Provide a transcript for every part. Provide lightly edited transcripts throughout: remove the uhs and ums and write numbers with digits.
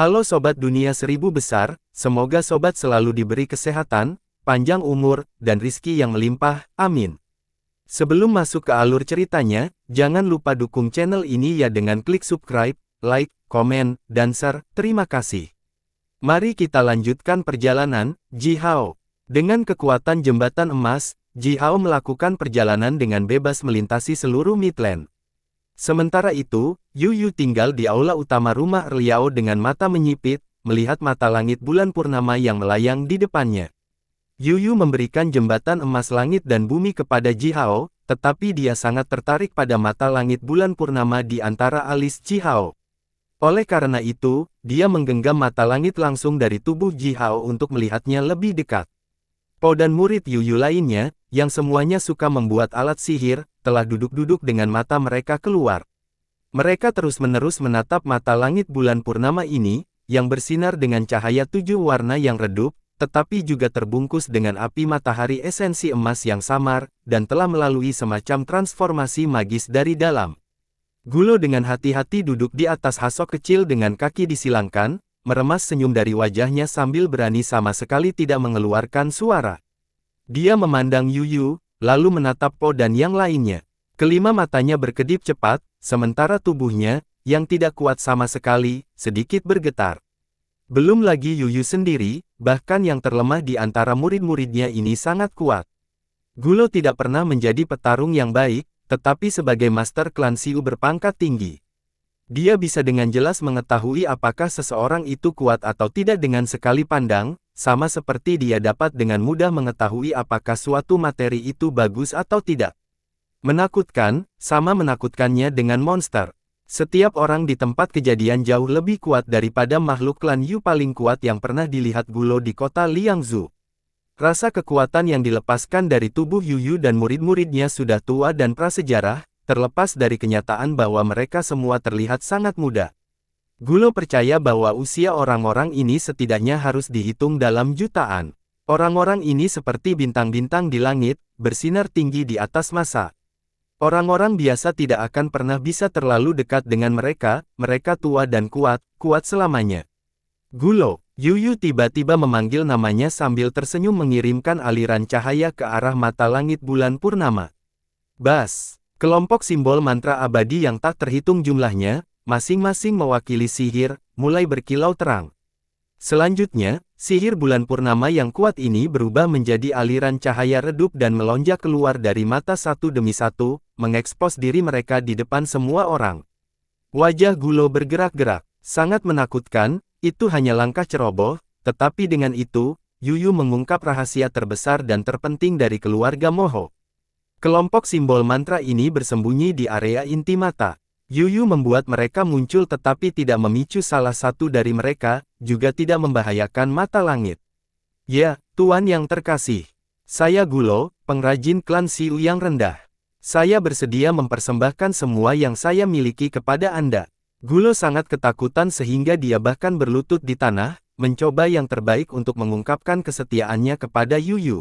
Halo Sobat Dunia Seribu Besar, semoga Sobat selalu diberi kesehatan, panjang umur, dan rizki yang melimpah, amin. Sebelum masuk ke alur ceritanya, jangan lupa dukung channel ini ya dengan klik subscribe, like, komen, dan share, terima kasih. Mari kita lanjutkan perjalanan, Ji Hao. Dengan kekuatan jembatan emas, Ji Hao melakukan perjalanan dengan bebas melintasi seluruh Midland. Sementara itu, Yu Yu tinggal di aula utama rumah Liao dengan mata menyipit, melihat mata langit bulan purnama yang melayang di depannya. Yu Yu memberikan jembatan emas langit dan bumi kepada Ji Hao, tetapi dia sangat tertarik pada mata langit bulan purnama di antara alis Ji Hao. Oleh karena itu, dia menggenggam mata langit langsung dari tubuh Ji Hao untuk melihatnya lebih dekat. Po dan murid Yu Yu lainnya, yang semuanya suka membuat alat sihir, telah duduk-duduk dengan mata mereka keluar. Mereka terus-menerus menatap mata langit bulan purnama ini, yang bersinar dengan cahaya 7 warna yang redup, tetapi juga terbungkus dengan api matahari esensi emas yang samar, dan telah melalui semacam transformasi magis dari dalam. Gulo dengan hati-hati duduk di atas hasok kecil dengan kaki disilangkan, meremas senyum dari wajahnya sambil berani sama sekali tidak mengeluarkan suara. Dia memandang Yu Yu, lalu menatap Po dan yang lainnya. Kelima matanya berkedip cepat, sementara tubuhnya, yang tidak kuat sama sekali, sedikit bergetar. Belum lagi Yu Yu sendiri, bahkan yang terlemah di antara murid-muridnya ini sangat kuat. Gulo tidak pernah menjadi petarung yang baik, tetapi sebagai master klan Xiu berpangkat tinggi. Dia bisa dengan jelas mengetahui apakah seseorang itu kuat atau tidak dengan sekali pandang, sama seperti dia dapat dengan mudah mengetahui apakah suatu materi itu bagus atau tidak. Menakutkan, sama menakutkannya dengan monster. Setiap orang di tempat kejadian jauh lebih kuat daripada makhluk klan Yu paling kuat yang pernah dilihat Gulo di kota Liangzhou. Rasa kekuatan yang dilepaskan dari tubuh Yu Yu dan murid-muridnya sudah tua dan prasejarah, terlepas dari kenyataan bahwa mereka semua terlihat sangat muda. Gulo percaya bahwa usia orang-orang ini setidaknya harus dihitung dalam jutaan. Orang-orang ini seperti bintang-bintang di langit, bersinar tinggi di atas masa. Orang-orang biasa tidak akan pernah bisa terlalu dekat dengan mereka, mereka tua dan kuat, kuat selamanya. Gulo, Yu Yu tiba-tiba memanggil namanya sambil tersenyum mengirimkan aliran cahaya ke arah mata langit bulan purnama. Bas, kelompok simbol mantra abadi yang tak terhitung jumlahnya, masing-masing mewakili sihir, mulai berkilau terang. Selanjutnya, sihir bulan purnama yang kuat ini berubah menjadi aliran cahaya redup dan melonjak keluar dari mata satu demi satu, mengekspos diri mereka di depan semua orang. Wajah Gulo bergerak-gerak, sangat menakutkan, itu hanya langkah ceroboh, tetapi dengan itu, Yu Yu mengungkap rahasia terbesar dan terpenting dari keluarga Moho. Kelompok simbol mantra ini bersembunyi di area inti mata. Yu Yu membuat mereka muncul tetapi tidak memicu salah satu dari mereka, juga tidak membahayakan mata langit. Ya, Tuan yang terkasih. Saya Gulo, pengrajin klan Xiu yang rendah. Saya bersedia mempersembahkan semua yang saya miliki kepada Anda. Gulo sangat ketakutan sehingga dia bahkan berlutut di tanah, mencoba yang terbaik untuk mengungkapkan kesetiaannya kepada Yu Yu.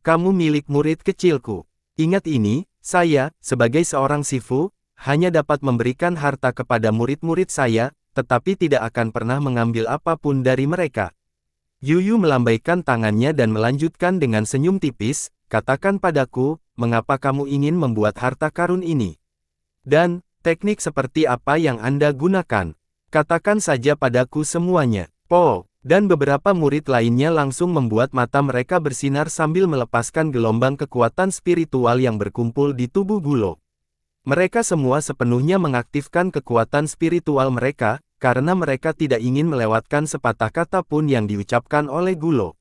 Kamu milik murid kecilku. Ingat ini, saya, sebagai seorang Shifu, hanya dapat memberikan harta kepada murid-murid saya, tetapi tidak akan pernah mengambil apapun dari mereka. Yu Yu melambaikan tangannya dan melanjutkan dengan senyum tipis, katakan padaku, mengapa kamu ingin membuat harta karun ini? Dan, teknik seperti apa yang Anda gunakan? Katakan saja padaku semuanya. Po, dan beberapa murid lainnya langsung membuat mata mereka bersinar sambil melepaskan gelombang kekuatan spiritual yang berkumpul di tubuh Gulo. Mereka semua sepenuhnya mengaktifkan kekuatan spiritual mereka, karena mereka tidak ingin melewatkan sepatah kata pun yang diucapkan oleh Gulo.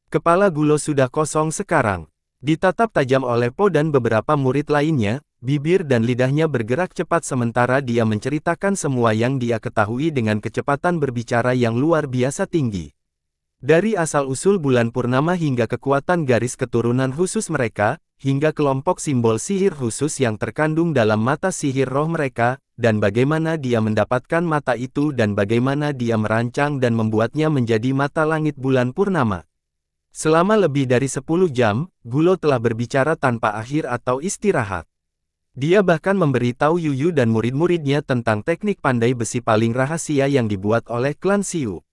Kepala Gulo sudah kosong sekarang. Ditatap tajam oleh Po dan beberapa murid lainnya, bibir dan lidahnya bergerak cepat sementara dia menceritakan semua yang dia ketahui dengan kecepatan berbicara yang luar biasa tinggi. Dari asal-usul bulan purnama hingga kekuatan garis keturunan khusus mereka, hingga kelompok simbol sihir khusus yang terkandung dalam mata sihir roh mereka, dan bagaimana dia mendapatkan mata itu dan bagaimana dia merancang dan membuatnya menjadi mata langit bulan purnama. Selama lebih dari 10 jam, Gulo telah berbicara tanpa akhir atau istirahat. Dia bahkan memberitahu Yuyu dan murid-muridnya tentang teknik pandai besi paling rahasia yang dibuat oleh klan Xiu.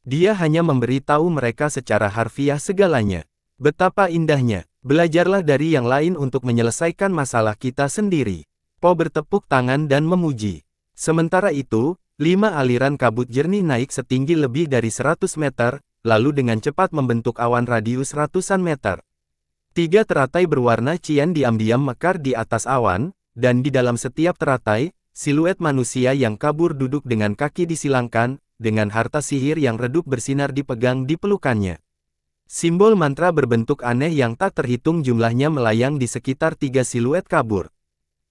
Dia hanya memberitahu mereka secara harfiah segalanya. Betapa indahnya, belajarlah dari yang lain untuk menyelesaikan masalah kita sendiri. Po bertepuk tangan dan memuji. Sementara itu, 5 aliran kabut jernih naik setinggi lebih dari 100 meter, lalu dengan cepat membentuk awan radius ratusan meter. 3 teratai berwarna cian diam-diam mekar di atas awan, dan di dalam setiap teratai, siluet manusia yang kabur duduk dengan kaki disilangkan, dengan harta sihir yang redup bersinar dipegang di pelukannya. Simbol mantra berbentuk aneh yang tak terhitung jumlahnya melayang di sekitar 3 siluet kabur.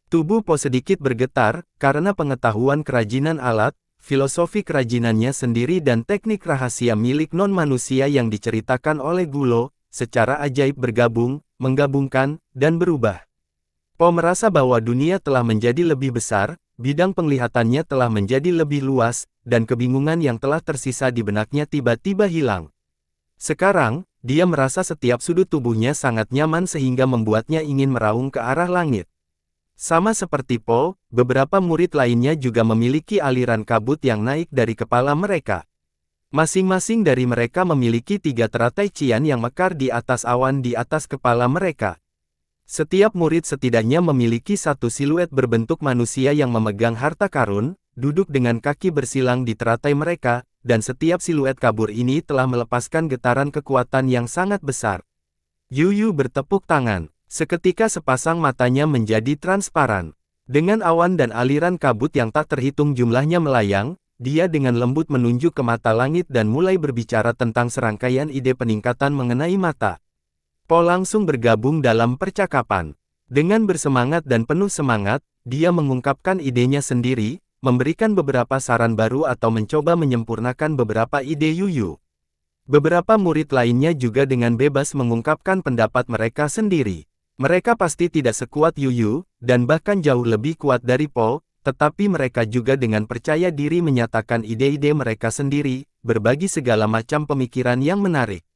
Tubuh Po sedikit bergetar, karena pengetahuan kerajinan alat, filosofi kerajinannya sendiri dan teknik rahasia milik non-manusia yang diceritakan oleh Gulo, secara ajaib bergabung, menggabungkan, dan berubah. Po merasa bahwa dunia telah menjadi lebih besar, bidang penglihatannya telah menjadi lebih luas, dan kebingungan yang telah tersisa di benaknya tiba-tiba hilang. Sekarang, dia merasa setiap sudut tubuhnya sangat nyaman sehingga membuatnya ingin meraung ke arah langit. Sama seperti Po, beberapa murid lainnya juga memiliki aliran kabut yang naik dari kepala mereka. Masing-masing dari mereka memiliki 3 teratai cian yang mekar di atas awan di atas kepala mereka. Setiap murid setidaknya memiliki 1 siluet berbentuk manusia yang memegang harta karun, duduk dengan kaki bersilang di teratai mereka, dan setiap siluet kabur ini telah melepaskan getaran kekuatan yang sangat besar. Yuyu bertepuk tangan. Seketika sepasang matanya menjadi transparan. Dengan awan dan aliran kabut yang tak terhitung jumlahnya melayang, dia dengan lembut menunjuk ke mata langit dan mulai berbicara tentang serangkaian ide peningkatan mengenai mata. Po langsung bergabung dalam percakapan. Dengan bersemangat dan penuh semangat, dia mengungkapkan idenya sendiri, memberikan beberapa saran baru atau mencoba menyempurnakan beberapa ide Yuyu. Beberapa murid lainnya juga dengan bebas mengungkapkan pendapat mereka sendiri. Mereka pasti tidak sekuat Yuyu, dan bahkan jauh lebih kuat dari Po, tetapi mereka juga dengan percaya diri menyatakan ide-ide mereka sendiri, berbagi segala macam pemikiran yang menarik.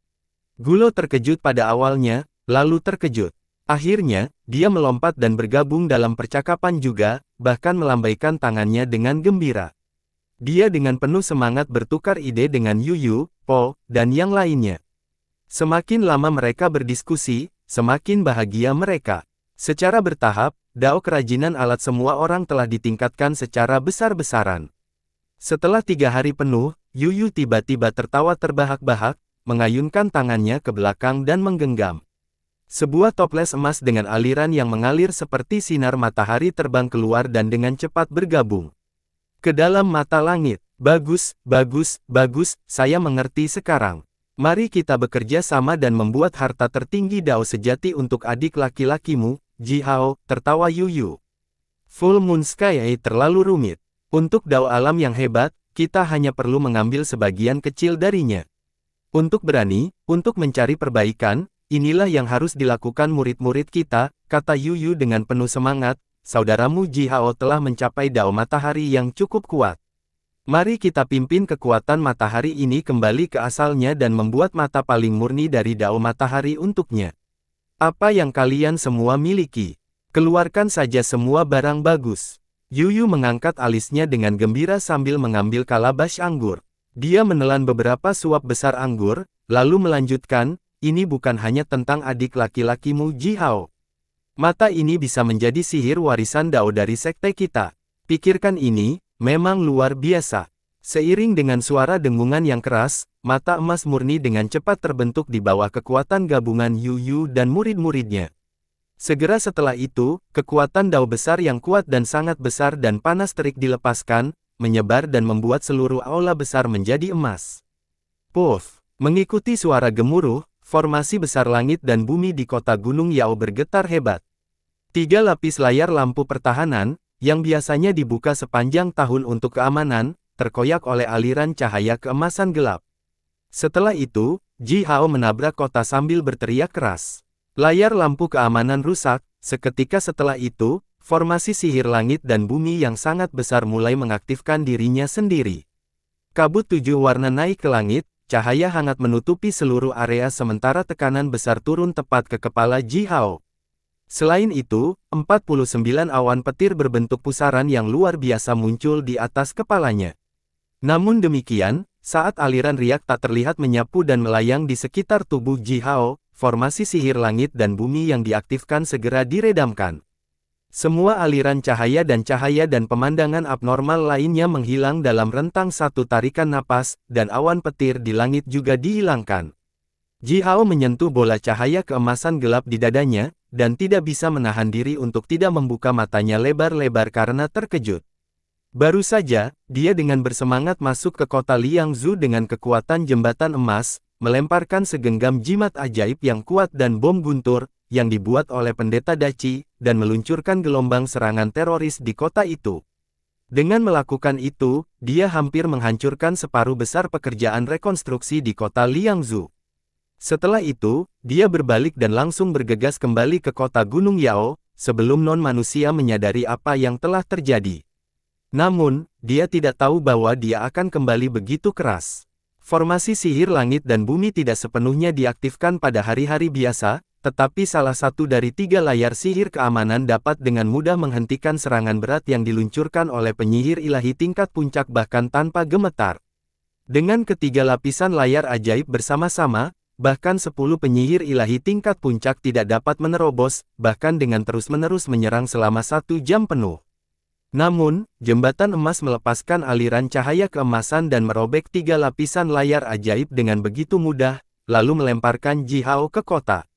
Gulo terkejut pada awalnya, lalu terkejut. Akhirnya, dia melompat dan bergabung dalam percakapan juga, bahkan melambaikan tangannya dengan gembira. Dia dengan penuh semangat bertukar ide dengan Yuyu, Po, dan yang lainnya. Semakin lama mereka berdiskusi, semakin bahagia mereka. Secara bertahap, dao kerajinan alat semua orang telah ditingkatkan secara besar-besaran. Setelah 3 hari penuh, Yuyu tiba-tiba tertawa terbahak-bahak, mengayunkan tangannya ke belakang dan menggenggam. Sebuah toples emas dengan aliran yang mengalir seperti sinar matahari terbang keluar dan dengan cepat bergabung ke dalam mata langit. Bagus, bagus, bagus, saya mengerti sekarang. Mari kita bekerja sama dan membuat harta tertinggi dao sejati untuk adik laki-lakimu, Ji Hao, tertawa Yuyu. Full Moon Sky terlalu rumit. Untuk dao alam yang hebat, kita hanya perlu mengambil sebagian kecil darinya. Untuk berani, untuk mencari perbaikan, inilah yang harus dilakukan murid-murid kita, kata Yuyu dengan penuh semangat, saudaramu Ji Hao telah mencapai dao matahari yang cukup kuat. Mari kita pimpin kekuatan matahari ini kembali ke asalnya dan membuat mata paling murni dari dao matahari untuknya. Apa yang kalian semua miliki? Keluarkan saja semua barang bagus. Yuyu mengangkat alisnya dengan gembira sambil mengambil kalabash anggur. Dia menelan beberapa suap besar anggur, lalu melanjutkan, ini bukan hanya tentang adik laki-lakimu Ji Hao. Mata ini bisa menjadi sihir warisan dao dari sekte kita. Pikirkan ini, memang luar biasa. Seiring dengan suara dengungan yang keras, mata emas murni dengan cepat terbentuk di bawah kekuatan gabungan Yuyu dan murid-muridnya. Segera setelah itu, kekuatan dao besar yang kuat dan sangat besar dan panas terik dilepaskan, menyebar dan membuat seluruh aula besar menjadi emas. Puff! Mengikuti suara gemuruh, formasi besar langit dan bumi di kota Gunung Yao bergetar hebat. 3 lapis layar lampu pertahanan, yang biasanya dibuka sepanjang tahun untuk keamanan, terkoyak oleh aliran cahaya keemasan gelap. Setelah itu, Ji Hao menabrak kota sambil berteriak keras. Layar lampu keamanan rusak, seketika setelah itu, formasi sihir langit dan bumi yang sangat besar mulai mengaktifkan dirinya sendiri. Kabut 7 warna naik ke langit, cahaya hangat menutupi seluruh area sementara tekanan besar turun tepat ke kepala Ji Hao. Selain itu, 49 awan petir berbentuk pusaran yang luar biasa muncul di atas kepalanya. Namun demikian, saat aliran riak tak terlihat menyapu dan melayang di sekitar tubuh Ji Hao, formasi sihir langit dan bumi yang diaktifkan segera diredamkan. Semua aliran cahaya dan pemandangan abnormal lainnya menghilang dalam rentang satu tarikan napas, dan awan petir di langit juga dihilangkan. Ji Hao menyentuh bola cahaya keemasan gelap di dadanya, dan tidak bisa menahan diri untuk tidak membuka matanya lebar-lebar karena terkejut. Baru saja, dia dengan bersemangat masuk ke kota Liangzhu dengan kekuatan jembatan emas, melemparkan segenggam jimat ajaib yang kuat dan bom guntur, yang dibuat oleh pendeta Daci, dan meluncurkan gelombang serangan teroris di kota itu. Dengan melakukan itu, dia hampir menghancurkan separuh besar pekerjaan rekonstruksi di kota Liangzhu. Setelah itu, dia berbalik dan langsung bergegas kembali ke kota Gunung Yao, sebelum non-manusia menyadari apa yang telah terjadi. Namun, dia tidak tahu bahwa dia akan kembali begitu keras. Formasi sihir langit dan bumi tidak sepenuhnya diaktifkan pada hari-hari biasa, tetapi salah satu dari 3 layar sihir keamanan dapat dengan mudah menghentikan serangan berat yang diluncurkan oleh penyihir ilahi tingkat puncak bahkan tanpa gemetar. Dengan ketiga lapisan layar ajaib bersama-sama, bahkan 10 penyihir ilahi tingkat puncak tidak dapat menerobos, bahkan dengan terus-menerus menyerang selama 1 jam penuh. Namun, jembatan emas melepaskan aliran cahaya keemasan dan merobek 3 lapisan layar ajaib dengan begitu mudah, lalu melemparkan Ji Hao ke kota.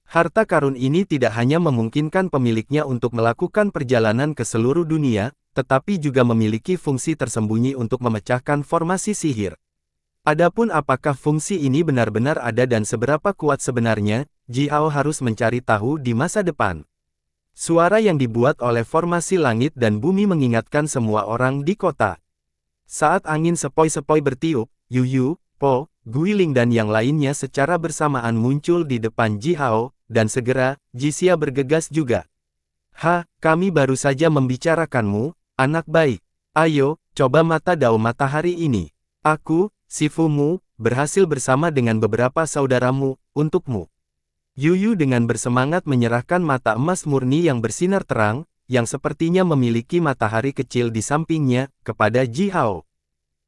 Harta karun ini tidak hanya memungkinkan pemiliknya untuk melakukan perjalanan ke seluruh dunia, tetapi juga memiliki fungsi tersembunyi untuk memecahkan formasi sihir. Adapun apakah fungsi ini benar-benar ada dan seberapa kuat sebenarnya, Ji Hao harus mencari tahu di masa depan. Suara yang dibuat oleh formasi langit dan bumi mengingatkan semua orang di kota. Saat angin sepoi-sepoi bertiup, Yu, Po, Guiling dan yang lainnya secara bersamaan muncul di depan Ji Hao, dan segera, Ji Xia bergegas juga. Kami baru saja membicarakanmu, anak baik. Ayo, coba mata dao matahari ini. Aku, Sifumu, berhasil bersama dengan beberapa saudaramu, untukmu. Yu dengan bersemangat menyerahkan mata emas murni yang bersinar terang, yang sepertinya memiliki matahari kecil di sampingnya, kepada Ji Hao.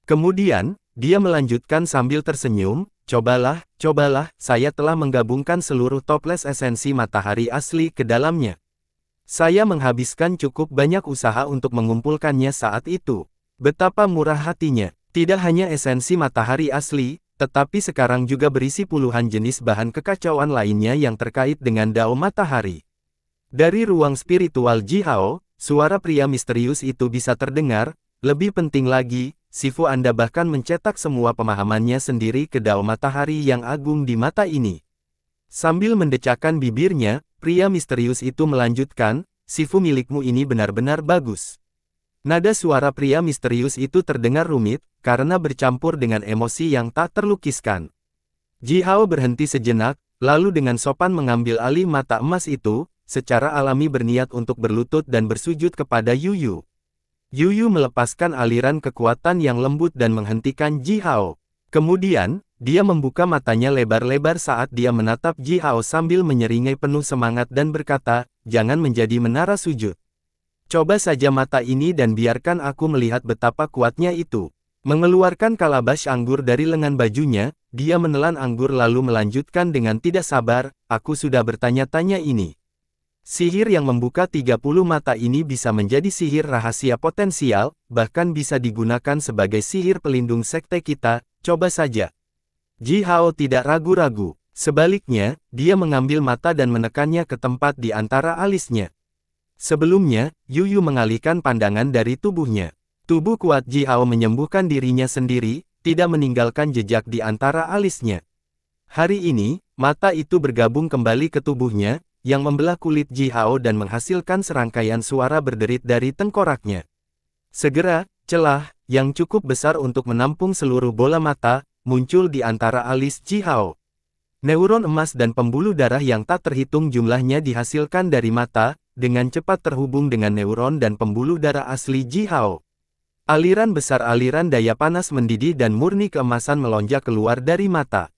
Kemudian, dia melanjutkan sambil tersenyum, cobalah, saya telah menggabungkan seluruh toples esensi matahari asli ke dalamnya. Saya menghabiskan cukup banyak usaha untuk mengumpulkannya saat itu. Betapa murah hatinya. Tidak hanya esensi matahari asli, tetapi sekarang juga berisi puluhan jenis bahan kekacauan lainnya yang terkait dengan dao matahari. Dari ruang spiritual Ji Hao, suara pria misterius itu bisa terdengar. Lebih penting lagi, Sifu Anda bahkan mencetak semua pemahamannya sendiri ke dao matahari yang agung di mata ini. Sambil mendecakkan bibirnya, pria misterius itu melanjutkan, Sifu milikmu ini benar-benar bagus. Nada suara pria misterius itu terdengar rumit, karena bercampur dengan emosi yang tak terlukiskan. Ji Hao berhenti sejenak, lalu dengan sopan mengambil alih mata emas itu, secara alami berniat untuk berlutut dan bersujud kepada Yu. Yu melepaskan aliran kekuatan yang lembut dan menghentikan Ji Hao. Kemudian, dia membuka matanya lebar-lebar saat dia menatap Ji Hao sambil menyeringai penuh semangat dan berkata, jangan menjadi menara sujud. Coba saja mata ini dan biarkan aku melihat betapa kuatnya itu. Mengeluarkan kalabash anggur dari lengan bajunya, dia menelan anggur lalu melanjutkan dengan tidak sabar, aku sudah bertanya-tanya ini. Sihir yang membuka 30 mata ini bisa menjadi sihir rahasia potensial, bahkan bisa digunakan sebagai sihir pelindung sekte kita, coba saja. Ji Hao tidak ragu-ragu. Sebaliknya, dia mengambil mata dan menekannya ke tempat di antara alisnya. Sebelumnya, Yu mengalihkan pandangan dari tubuhnya. Tubuh kuat Ji Hao menyembuhkan dirinya sendiri, tidak meninggalkan jejak di antara alisnya. Hari ini, mata itu bergabung kembali ke tubuhnya, yang membelah kulit Ji Hao dan menghasilkan serangkaian suara berderit dari tengkoraknya. Segera, celah, yang cukup besar untuk menampung seluruh bola mata, muncul di antara alis Ji Hao. Neuron emas dan pembuluh darah yang tak terhitung jumlahnya dihasilkan dari mata, dengan cepat terhubung dengan neuron dan pembuluh darah asli Ji Hao. Aliran besar aliran daya panas mendidih dan murni keemasan melonjak keluar dari mata.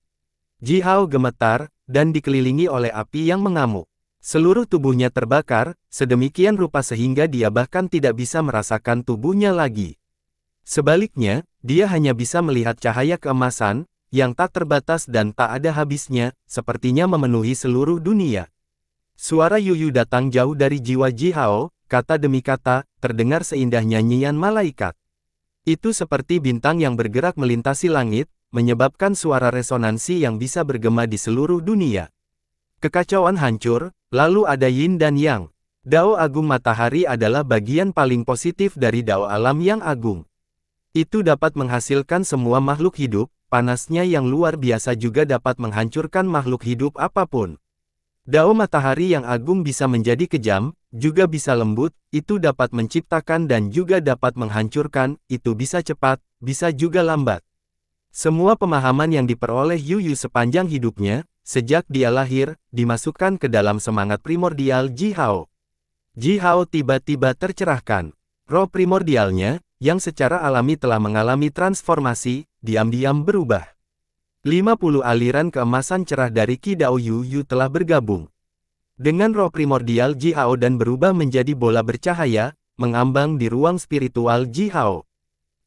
Ji Hao gemetar, dan dikelilingi oleh api yang mengamuk. Seluruh tubuhnya terbakar, sedemikian rupa sehingga dia bahkan tidak bisa merasakan tubuhnya lagi. Sebaliknya, dia hanya bisa melihat cahaya keemasan, yang tak terbatas dan tak ada habisnya, sepertinya memenuhi seluruh dunia. Suara Yuyu datang jauh dari jiwa Ji Hao, kata demi kata, terdengar seindah nyanyian malaikat. Itu seperti bintang yang bergerak melintasi langit, menyebabkan suara resonansi yang bisa bergema di seluruh dunia. Kekacauan hancur, lalu ada Yin dan Yang. Dao Agung Matahari adalah bagian paling positif dari Dao Alam yang agung. Itu dapat menghasilkan semua makhluk hidup, panasnya yang luar biasa juga dapat menghancurkan makhluk hidup apapun. Dao matahari yang agung bisa menjadi kejam, juga bisa lembut, itu dapat menciptakan dan juga dapat menghancurkan, itu bisa cepat, bisa juga lambat. Semua pemahaman yang diperoleh Yuyu sepanjang hidupnya, sejak dia lahir, dimasukkan ke dalam semangat primordial Ji Hao. Ji Hao tiba-tiba tercerahkan. Roh primordialnya, yang secara alami telah mengalami transformasi, diam-diam berubah. 50 aliran keemasan cerah dari Qi Dao Yuyu telah bergabung dengan roh primordial Ji Hao dan berubah menjadi bola bercahaya, mengambang di ruang spiritual Ji Hao.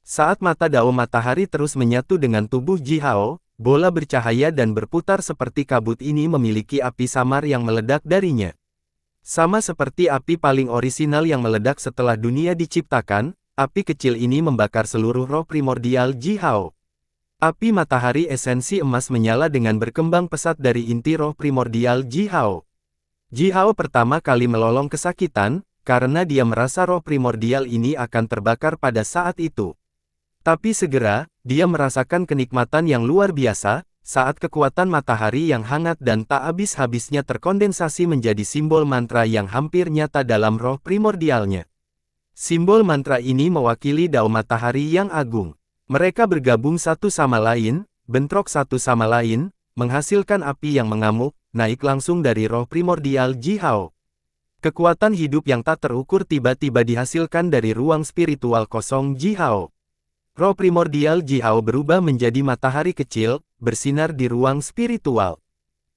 Saat mata Dao matahari terus menyatu dengan tubuh Ji Hao, bola bercahaya dan berputar seperti kabut ini memiliki api samar yang meledak darinya. Sama seperti api paling orisinal yang meledak setelah dunia diciptakan, api kecil ini membakar seluruh roh primordial Ji Hao. Api matahari esensi emas menyala dengan berkembang pesat dari inti roh primordial Ji Hao. Ji Hao pertama kali melolong kesakitan, karena dia merasa roh primordial ini akan terbakar pada saat itu. Tapi segera, dia merasakan kenikmatan yang luar biasa, saat kekuatan matahari yang hangat dan tak habis-habisnya terkondensasi menjadi simbol mantra yang hampir nyata dalam roh primordialnya. Simbol mantra ini mewakili Dao matahari yang agung. Mereka bergabung satu sama lain, bentrok satu sama lain, menghasilkan api yang mengamuk, naik langsung dari roh primordial Ji Hao. Kekuatan hidup yang tak terukur tiba-tiba dihasilkan dari ruang spiritual kosong Ji Hao. Roh primordial Ji Hao berubah menjadi matahari kecil, bersinar di ruang spiritual.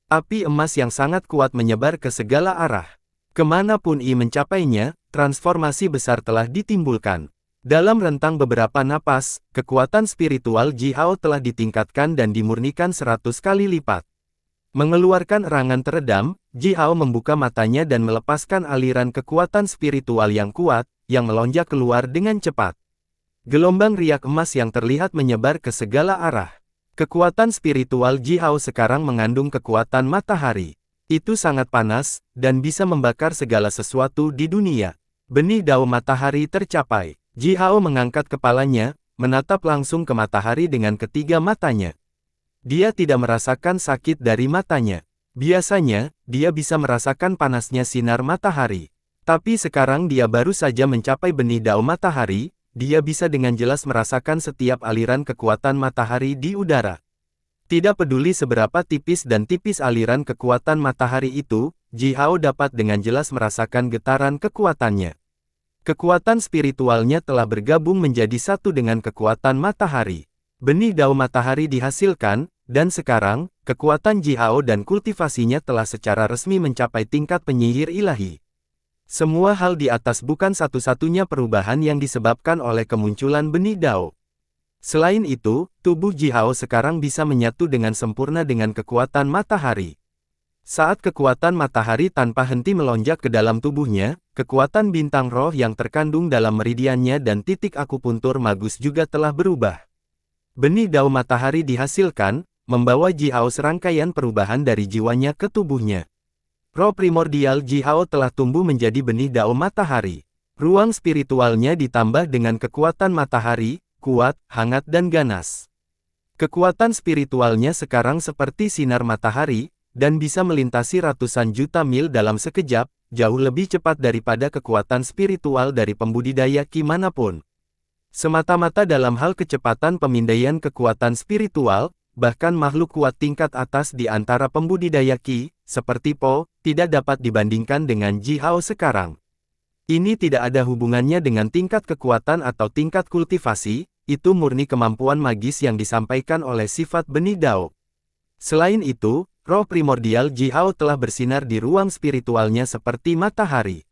Api emas yang sangat kuat menyebar ke segala arah. Kemanapun ia mencapainya, transformasi besar telah ditimbulkan. Dalam rentang beberapa napas, kekuatan spiritual Ji Hao telah ditingkatkan dan dimurnikan 100 kali lipat. Mengeluarkan erangan teredam, Ji Hao membuka matanya dan melepaskan aliran kekuatan spiritual yang kuat, yang melonjak keluar dengan cepat. Gelombang riak emas yang terlihat menyebar ke segala arah. Kekuatan spiritual Ji Hao sekarang mengandung kekuatan matahari. Itu sangat panas, dan bisa membakar segala sesuatu di dunia. Benih Dao matahari tercapai. Ji Hao mengangkat kepalanya, menatap langsung ke matahari dengan ketiga matanya. Dia tidak merasakan sakit dari matanya. Biasanya, dia bisa merasakan panasnya sinar matahari. Tapi sekarang dia baru saja mencapai benih Dao matahari, dia bisa dengan jelas merasakan setiap aliran kekuatan matahari di udara. Tidak peduli seberapa tipis dan tipis aliran kekuatan matahari itu, Ji Hao dapat dengan jelas merasakan getaran kekuatannya. Kekuatan spiritualnya telah bergabung menjadi satu dengan kekuatan matahari. Benih Dao matahari dihasilkan, dan sekarang, kekuatan Ji Hao dan kultivasinya telah secara resmi mencapai tingkat penyihir ilahi. Semua hal di atas bukan satu-satunya perubahan yang disebabkan oleh kemunculan benih Dao. Selain itu, tubuh Ji Hao sekarang bisa menyatu dengan sempurna dengan kekuatan matahari. Saat kekuatan matahari tanpa henti melonjak ke dalam tubuhnya, kekuatan bintang roh yang terkandung dalam meridiannya dan titik akupuntur magus juga telah berubah. Benih Dao matahari dihasilkan, membawa Ji Hao serangkaian perubahan dari jiwanya ke tubuhnya. Roh primordial Ji Hao telah tumbuh menjadi benih Dao matahari. Ruang spiritualnya ditambah dengan kekuatan matahari, kuat, hangat dan ganas. Kekuatan spiritualnya sekarang seperti sinar matahari, dan bisa melintasi ratusan juta mil dalam sekejap, jauh lebih cepat daripada kekuatan spiritual dari pembudidaya Qi manapun. Semata-mata dalam hal kecepatan pemindaian kekuatan spiritual, bahkan makhluk kuat tingkat atas di antara pembudidaya Qi, seperti Po, tidak dapat dibandingkan dengan Ji Hao sekarang. Ini tidak ada hubungannya dengan tingkat kekuatan atau tingkat kultivasi, itu murni kemampuan magis yang disampaikan oleh sifat benih Dao. Selain itu, roh primordial Jihao telah bersinar di ruang spiritualnya seperti matahari.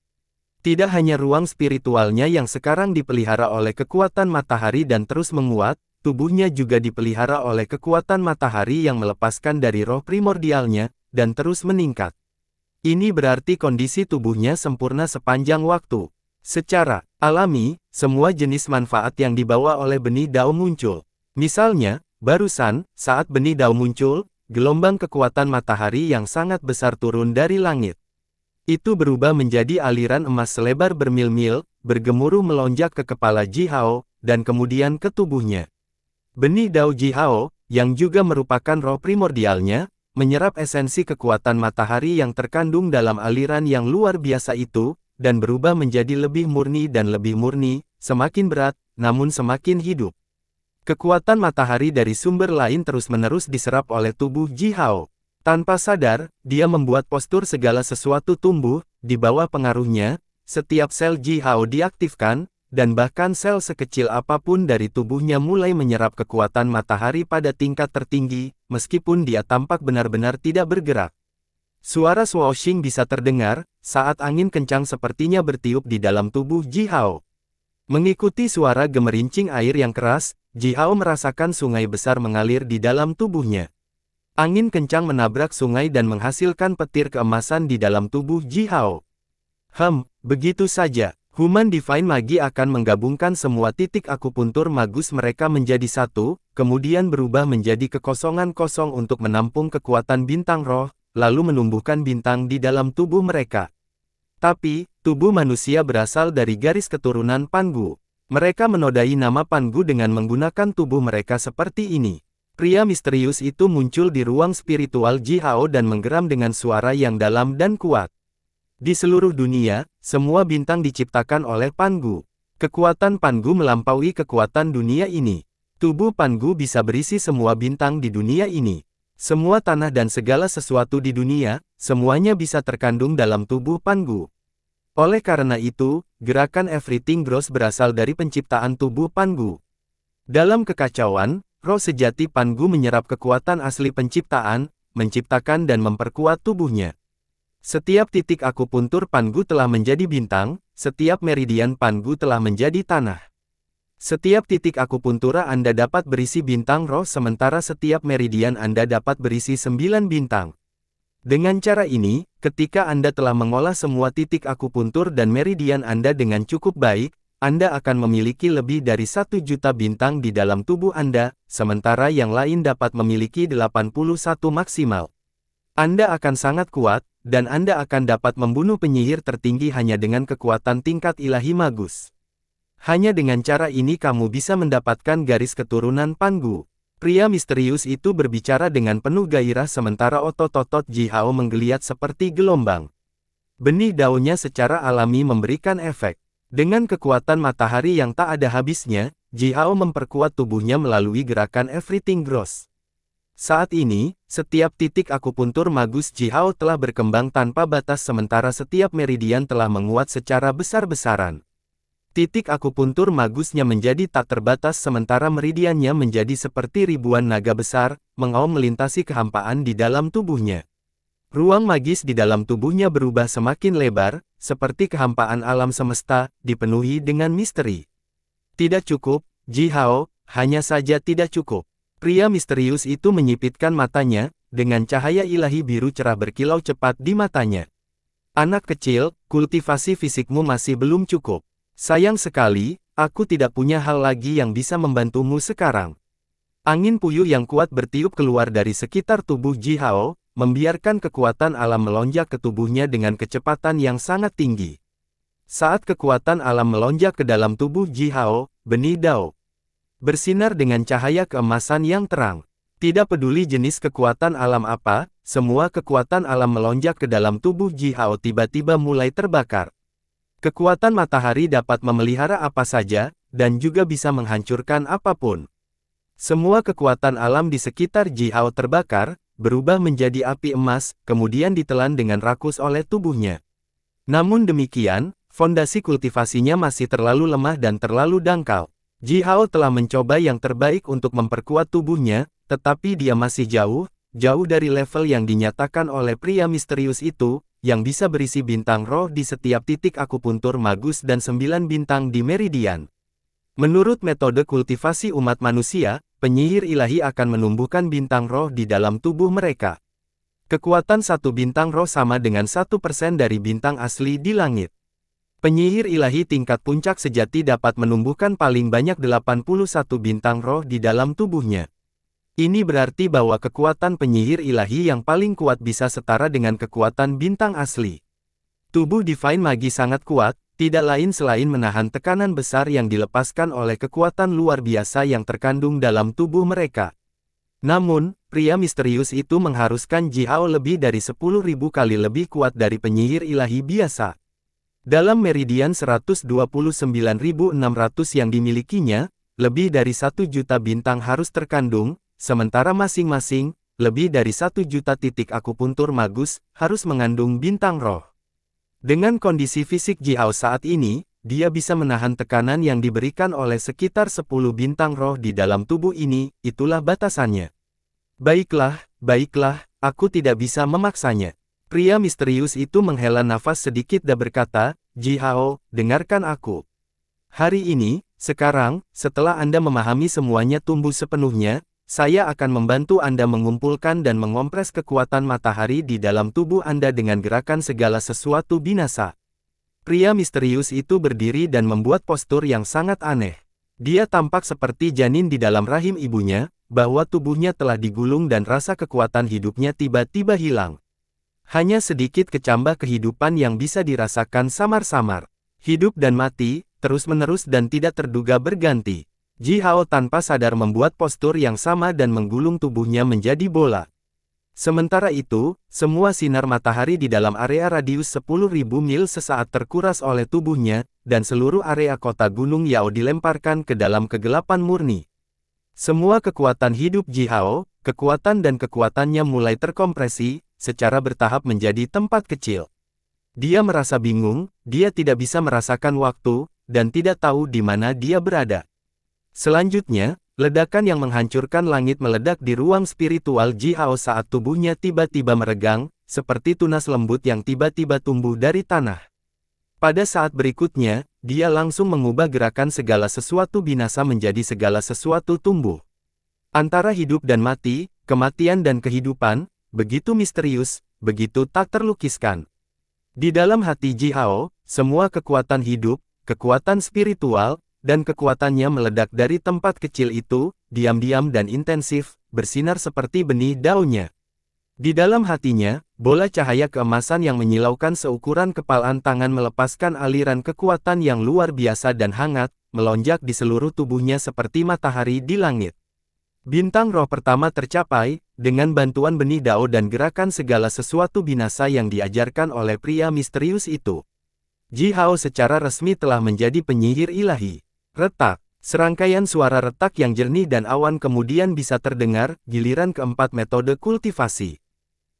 Tidak hanya ruang spiritualnya yang sekarang dipelihara oleh kekuatan matahari dan terus menguat, tubuhnya juga dipelihara oleh kekuatan matahari yang melepaskan dari roh primordialnya, dan terus meningkat. Ini berarti kondisi tubuhnya sempurna sepanjang waktu. Secara alami, semua jenis manfaat yang dibawa oleh benih Dao muncul. Misalnya, barusan, saat benih Dao muncul, gelombang kekuatan matahari yang sangat besar turun dari langit. Itu berubah menjadi aliran emas selebar bermil-mil, bergemuruh melonjak ke kepala Jihao, dan kemudian ke tubuhnya. Benih Dao Jihao, yang juga merupakan roh primordialnya, menyerap esensi kekuatan matahari yang terkandung dalam aliran yang luar biasa itu, dan berubah menjadi lebih murni dan lebih murni, semakin berat, namun semakin hidup. Kekuatan matahari dari sumber lain terus-menerus diserap oleh tubuh Jihao. Tanpa sadar, dia membuat postur segala sesuatu tumbuh, di bawah pengaruhnya, setiap sel Jihao diaktifkan, dan bahkan sel sekecil apapun dari tubuhnya mulai menyerap kekuatan matahari pada tingkat tertinggi, meskipun dia tampak benar-benar tidak bergerak. Suara swooshing bisa terdengar, saat angin kencang sepertinya bertiup di dalam tubuh Jihao. Mengikuti suara gemerincing air yang keras, Jihao merasakan sungai besar mengalir di dalam tubuhnya. Angin kencang menabrak sungai dan menghasilkan petir keemasan di dalam tubuh Jihao. Begitu saja. Human Divine Magi akan menggabungkan semua titik akupuntur magus mereka menjadi satu, kemudian berubah menjadi kekosongan kosong untuk menampung kekuatan bintang roh, lalu menumbuhkan bintang di dalam tubuh mereka. Tapi, tubuh manusia berasal dari garis keturunan Pangu. Mereka menodai nama Pangu dengan menggunakan tubuh mereka seperti ini. Pria misterius itu muncul di ruang spiritual Jihao dan menggeram dengan suara yang dalam dan kuat. Di seluruh dunia, semua bintang diciptakan oleh Pangu. Kekuatan Pangu melampaui kekuatan dunia ini. Tubuh Pangu bisa berisi semua bintang di dunia ini. Semua tanah dan segala sesuatu di dunia, semuanya bisa terkandung dalam tubuh Pangu. Oleh karena itu, gerakan Everything Grows berasal dari penciptaan tubuh Pangu. Dalam kekacauan, roh sejati Pangu menyerap kekuatan asli penciptaan, menciptakan dan memperkuat tubuhnya. Setiap titik akupuntur Pangu telah menjadi bintang, setiap meridian Pangu telah menjadi tanah. Setiap titik akupuntura Anda dapat berisi bintang roh sementara setiap meridian Anda dapat berisi 9 bintang. Dengan cara ini, ketika Anda telah mengolah semua titik akupuntur dan meridian Anda dengan cukup baik, Anda akan memiliki lebih dari 1 juta bintang di dalam tubuh Anda, sementara yang lain dapat memiliki 81 maksimal. Anda akan sangat kuat, dan Anda akan dapat membunuh penyihir tertinggi hanya dengan kekuatan tingkat ilahi magus. Hanya dengan cara ini kamu bisa mendapatkan garis keturunan Pangu. Pria misterius itu berbicara dengan penuh gairah sementara otot-otot Jihao menggeliat seperti gelombang. Benih daunnya secara alami memberikan efek. Dengan kekuatan matahari yang tak ada habisnya, Jihao memperkuat tubuhnya melalui gerakan Everything Grows. Saat ini, setiap titik akupuntur magus Jihao telah berkembang tanpa batas sementara setiap meridian telah menguat secara besar-besaran. Titik akupuntur magusnya menjadi tak terbatas sementara meridiannya menjadi seperti ribuan naga besar, mengaum melintasi kehampaan di dalam tubuhnya. Ruang magis di dalam tubuhnya berubah semakin lebar, seperti kehampaan alam semesta, dipenuhi dengan misteri. Tidak cukup, Jihao, hanya saja tidak cukup. Pria misterius itu menyipitkan matanya, dengan cahaya ilahi biru cerah berkilau cepat di matanya. Anak kecil, kultivasi fisikmu masih belum cukup. Sayang sekali, aku tidak punya hal lagi yang bisa membantumu sekarang. Angin puyuh yang kuat bertiup keluar dari sekitar tubuh Jihao, membiarkan kekuatan alam melonjak ke tubuhnya dengan kecepatan yang sangat tinggi. Saat kekuatan alam melonjak ke dalam tubuh Jihao, benih Dao bersinar dengan cahaya keemasan yang terang. Tidak peduli jenis kekuatan alam apa, semua kekuatan alam melonjak ke dalam tubuh Jihao tiba-tiba mulai terbakar. Kekuatan matahari dapat memelihara apa saja, dan juga bisa menghancurkan apapun. Semua kekuatan alam di sekitar Jihao terbakar, berubah menjadi api emas, kemudian ditelan dengan rakus oleh tubuhnya. Namun demikian, fondasi kultivasinya masih terlalu lemah dan terlalu dangkal. Jihao telah mencoba yang terbaik untuk memperkuat tubuhnya, tetapi dia masih jauh, jauh dari level yang dinyatakan oleh pria misterius itu, yang bisa berisi bintang roh di setiap titik akupuntur magus dan 9 bintang di meridian. Menurut metode kultivasi umat manusia, penyihir ilahi akan menumbuhkan bintang roh di dalam tubuh mereka. Kekuatan satu bintang roh sama dengan 1% dari bintang asli di langit. Penyihir ilahi tingkat puncak sejati dapat menumbuhkan paling banyak 81 bintang roh di dalam tubuhnya. Ini berarti bahwa kekuatan penyihir ilahi yang paling kuat bisa setara dengan kekuatan bintang asli. Tubuh Divine Magi sangat kuat, tidak lain selain menahan tekanan besar yang dilepaskan oleh kekuatan luar biasa yang terkandung dalam tubuh mereka. Namun, pria misterius itu mengharuskan Ji Hao lebih dari 10.000 kali lebih kuat dari penyihir ilahi biasa. Dalam meridian 129.600 yang dimilikinya, lebih dari 1 juta bintang harus terkandung, sementara masing-masing, lebih dari 1 juta titik akupuntur magus, harus mengandung bintang roh. Dengan kondisi fisik Ji Hao saat ini, dia bisa menahan tekanan yang diberikan oleh sekitar 10 bintang roh di dalam tubuh ini, itulah batasannya. Baiklah, aku tidak bisa memaksanya. Pria misterius itu menghela nafas sedikit dan berkata, Ji Hao, dengarkan aku. Hari ini, sekarang, setelah Anda memahami semuanya tumbuh sepenuhnya, saya akan membantu Anda mengumpulkan dan mengompres kekuatan matahari di dalam tubuh Anda dengan gerakan segala sesuatu binasa. Pria misterius itu berdiri dan membuat postur yang sangat aneh. Dia tampak seperti janin di dalam rahim ibunya, bahwa tubuhnya telah digulung dan rasa kekuatan hidupnya tiba-tiba hilang. Hanya sedikit kecambah kehidupan yang bisa dirasakan samar-samar. Hidup dan mati, terus-menerus dan tidak terduga berganti. Ji Hao tanpa sadar membuat postur yang sama dan menggulung tubuhnya menjadi bola. Sementara itu, semua sinar matahari di dalam area radius 10.000 mil sesaat terkuras oleh tubuhnya, dan seluruh area kota Gunung Yao dilemparkan ke dalam kegelapan murni. Semua kekuatan hidup Ji Hao, kekuatan dan kekuatannya mulai terkompresi, secara bertahap menjadi tempat kecil. Dia merasa bingung, dia tidak bisa merasakan waktu, dan tidak tahu di mana dia berada. Selanjutnya, ledakan yang menghancurkan langit meledak di ruang spiritual Ji Hao saat tubuhnya tiba-tiba meregang, seperti tunas lembut yang tiba-tiba tumbuh dari tanah. Pada saat berikutnya, dia langsung mengubah gerakan segala sesuatu binasa menjadi segala sesuatu tumbuh. Antara hidup dan mati, kematian dan kehidupan, begitu misterius, begitu tak terlukiskan. Di dalam hati Ji Hao, semua kekuatan hidup, kekuatan spiritual, dan kekuatannya meledak dari tempat kecil itu, diam-diam dan intensif, bersinar seperti benih daunnya. Di dalam hatinya, bola cahaya keemasan yang menyilaukan seukuran kepalan tangan melepaskan aliran kekuatan yang luar biasa dan hangat, melonjak di seluruh tubuhnya seperti matahari di langit. Bintang roh pertama tercapai, dengan bantuan benih dao dan gerakan segala sesuatu binasa yang diajarkan oleh pria misterius itu. Ji Hao secara resmi telah menjadi penyihir ilahi. Retak, serangkaian suara retak yang jernih dan awan kemudian bisa terdengar, giliran keempat metode kultivasi.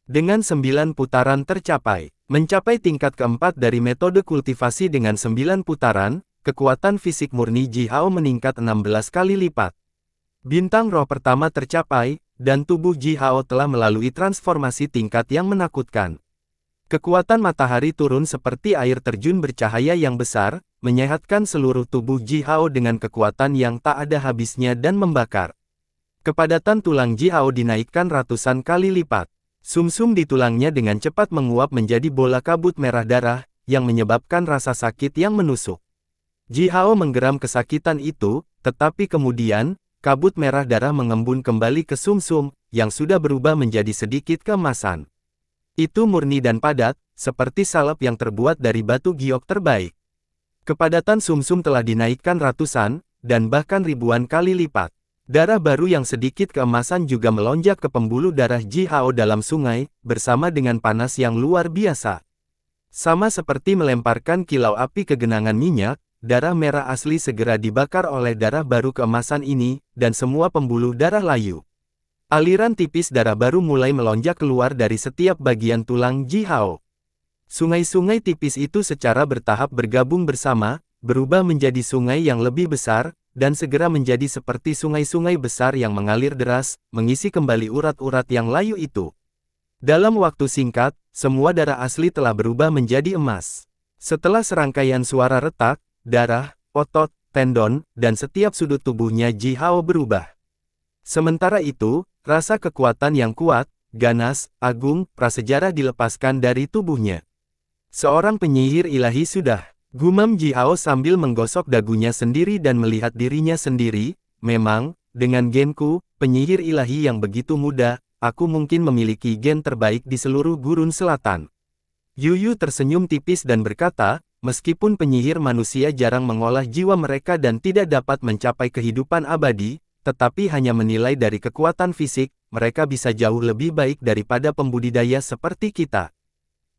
Dengan 9 putaran tercapai, mencapai tingkat keempat dari metode kultivasi dengan 9 putaran, kekuatan fisik murni Ji Hao meningkat 16 kali lipat. Bintang roh pertama tercapai, dan tubuh Ji Hao telah melalui transformasi tingkat yang menakutkan. Kekuatan matahari turun seperti air terjun bercahaya yang besar, menyehatkan seluruh tubuh Ji Hao dengan kekuatan yang tak ada habisnya dan membakar. Kepadatan tulang Ji Hao dinaikkan ratusan kali lipat. Sumsum di tulangnya dengan cepat menguap menjadi bola kabut merah darah, yang menyebabkan rasa sakit yang menusuk. Ji Hao menggeram kesakitan itu, tetapi kemudian, kabut merah darah mengembun kembali ke sumsum, yang sudah berubah menjadi sedikit keemasan. Itu murni dan padat, seperti salep yang terbuat dari batu giok terbaik. Kepadatan sumsum telah dinaikkan ratusan, dan bahkan ribuan kali lipat. Darah baru yang sedikit keemasan juga melonjak ke pembuluh darah Ji Hao dalam sungai, bersama dengan panas yang luar biasa. Sama seperti melemparkan kilau api ke genangan minyak, darah merah asli segera dibakar oleh darah baru keemasan ini, dan semua pembuluh darah layu. Aliran tipis darah baru mulai melonjak keluar dari setiap bagian tulang Ji Hao. Sungai-sungai tipis itu secara bertahap bergabung bersama, berubah menjadi sungai yang lebih besar, dan segera menjadi seperti sungai-sungai besar yang mengalir deras, mengisi kembali urat-urat yang layu itu. Dalam waktu singkat, semua darah asli telah berubah menjadi emas. Setelah serangkaian suara retak, darah, otot, tendon, dan setiap sudut tubuhnya Ji Hao berubah. Sementara itu, rasa kekuatan yang kuat, ganas, agung, prasejarah dilepaskan dari tubuhnya. Seorang penyihir ilahi sudah, gumam Ji Hao sambil menggosok dagunya sendiri dan melihat dirinya sendiri. Memang, dengan genku, penyihir ilahi yang begitu muda, aku mungkin memiliki gen terbaik di seluruh gurun selatan. Yuyu tersenyum tipis dan berkata, meskipun penyihir manusia jarang mengolah jiwa mereka dan tidak dapat mencapai kehidupan abadi, tetapi hanya menilai dari kekuatan fisik, mereka bisa jauh lebih baik daripada pembudidaya seperti kita.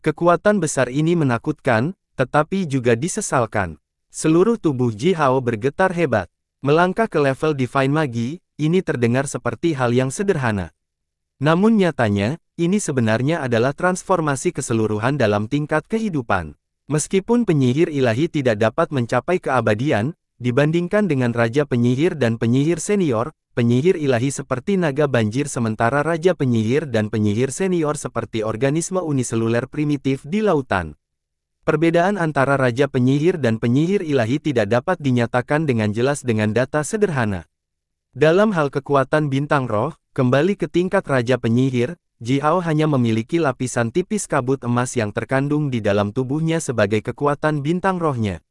Kekuatan besar ini menakutkan, tetapi juga disesalkan. Seluruh tubuh Ji Hao bergetar hebat. Melangkah ke level Divine Magi, ini terdengar seperti hal yang sederhana. Namun nyatanya, ini sebenarnya adalah transformasi keseluruhan dalam tingkat kehidupan. Meskipun penyihir ilahi tidak dapat mencapai keabadian, dibandingkan dengan Raja Penyihir dan Penyihir Senior, penyihir ilahi seperti naga banjir sementara Raja Penyihir dan Penyihir Senior seperti organisme uniseluler primitif di lautan. Perbedaan antara Raja Penyihir dan Penyihir ilahi tidak dapat dinyatakan dengan jelas dengan data sederhana. Dalam hal kekuatan bintang roh, kembali ke tingkat Raja Penyihir, Ji Hao hanya memiliki lapisan tipis kabut emas yang terkandung di dalam tubuhnya sebagai kekuatan bintang rohnya.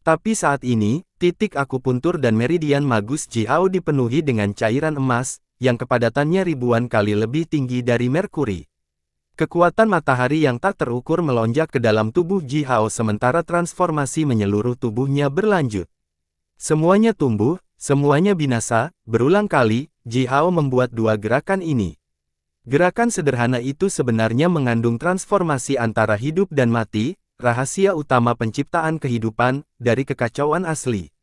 Tapi saat ini, titik akupuntur dan meridian magus Ji Hao dipenuhi dengan cairan emas, yang kepadatannya ribuan kali lebih tinggi dari Merkuri. Kekuatan matahari yang tak terukur melonjak ke dalam tubuh Ji Hao sementara transformasi menyeluruh tubuhnya berlanjut. Semuanya tumbuh, semuanya binasa, berulang kali, Ji Hao membuat dua gerakan ini. Gerakan sederhana itu sebenarnya mengandung transformasi antara hidup dan mati, rahasia utama penciptaan kehidupan, dari kekacauan asli.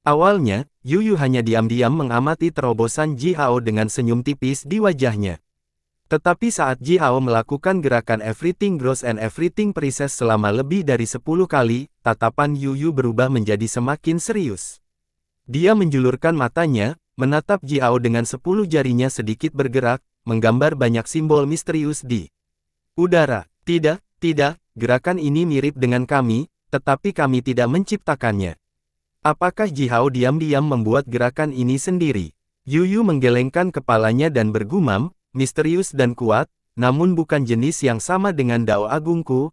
Awalnya, Yuyu hanya diam-diam mengamati terobosan Ji Hao dengan senyum tipis di wajahnya. Tetapi saat Ji Hao melakukan gerakan Everything Grows and Everything Precise selama lebih dari 10 kali, tatapan Yuyu berubah menjadi semakin serius. Dia menjulurkan matanya, menatap Ji Hao dengan 10 jarinya sedikit bergerak, menggambar banyak simbol misterius di udara. Tidak, gerakan ini mirip dengan kami, tetapi kami tidak menciptakannya. Apakah Ji Hao diam-diam membuat gerakan ini sendiri? Yuyu menggelengkan kepalanya dan bergumam, misterius dan kuat, namun bukan jenis yang sama dengan Dao Agungku.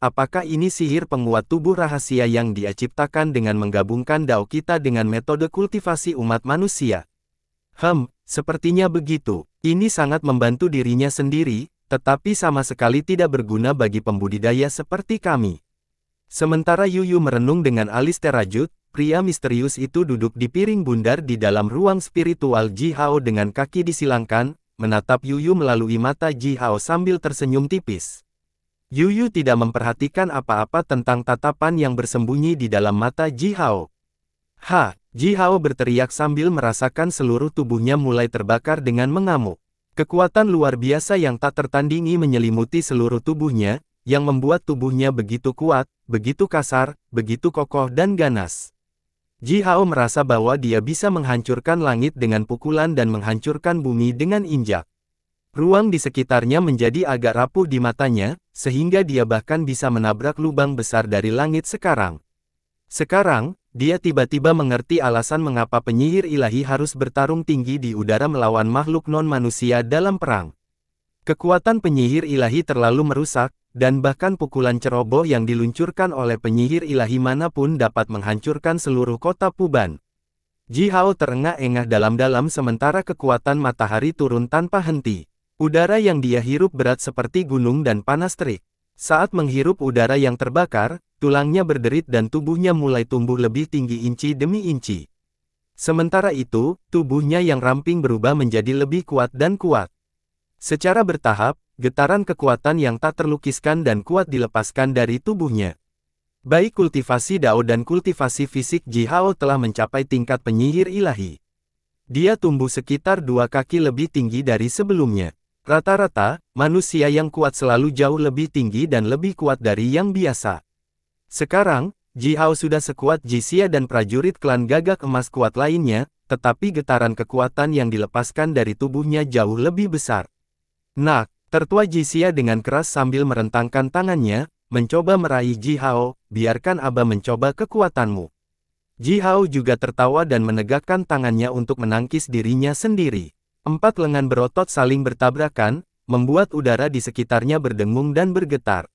Apakah ini sihir penguat tubuh rahasia yang dia ciptakan dengan menggabungkan Dao kita dengan metode kultivasi umat manusia? Sepertinya begitu. Ini sangat membantu dirinya sendiri, tetapi sama sekali tidak berguna bagi pembudidaya seperti kami. Sementara Yuyu merenung dengan alis terajut, pria misterius itu duduk di piring bundar di dalam ruang spiritual Ji Hao dengan kaki disilangkan, menatap Yuyu melalui mata Ji Hao sambil tersenyum tipis. Yuyu tidak memperhatikan apa-apa tentang tatapan yang bersembunyi di dalam mata Ji Hao. Ji Hao berteriak sambil merasakan seluruh tubuhnya mulai terbakar dengan mengamuk. Kekuatan luar biasa yang tak tertandingi menyelimuti seluruh tubuhnya, yang membuat tubuhnya begitu kuat, begitu kasar, begitu kokoh dan ganas. Ji Hao merasa bahwa dia bisa menghancurkan langit dengan pukulan dan menghancurkan bumi dengan injak. Ruang di sekitarnya menjadi agak rapuh di matanya, sehingga dia bahkan bisa menabrak lubang besar dari langit sekarang. Sekarang, dia tiba-tiba mengerti alasan mengapa penyihir ilahi harus bertarung tinggi di udara melawan makhluk non-manusia dalam perang. Kekuatan penyihir ilahi terlalu merusak, dan bahkan pukulan ceroboh yang diluncurkan oleh penyihir ilahi manapun dapat menghancurkan seluruh kota Puban. Ji Hao terengah-engah dalam-dalam sementara kekuatan matahari turun tanpa henti. Udara yang dia hirup berat seperti gunung dan panas terik. Saat menghirup udara yang terbakar, tulangnya berderit dan tubuhnya mulai tumbuh lebih tinggi inci demi inci. Sementara itu, tubuhnya yang ramping berubah menjadi lebih kuat dan kuat. Secara bertahap, getaran kekuatan yang tak terlukiskan dan kuat dilepaskan dari tubuhnya. Baik kultivasi Dao dan kultivasi fisik Ji Hao telah mencapai tingkat penyihir ilahi. Dia tumbuh sekitar 2 kaki lebih tinggi dari sebelumnya. Rata-rata, manusia yang kuat selalu jauh lebih tinggi dan lebih kuat dari yang biasa. Sekarang, Ji Hao sudah sekuat Jixia dan prajurit klan Gagak Emas kuat lainnya, tetapi getaran kekuatan yang dilepaskan dari tubuhnya jauh lebih besar. Nak, tertua Jixia dengan keras sambil merentangkan tangannya, mencoba meraih Ji Hao, biarkan Aba mencoba kekuatanmu. Ji Hao juga tertawa dan menegakkan tangannya untuk menangkis dirinya sendiri. 4 lengan berotot saling bertabrakan, membuat udara di sekitarnya berdengung dan bergetar.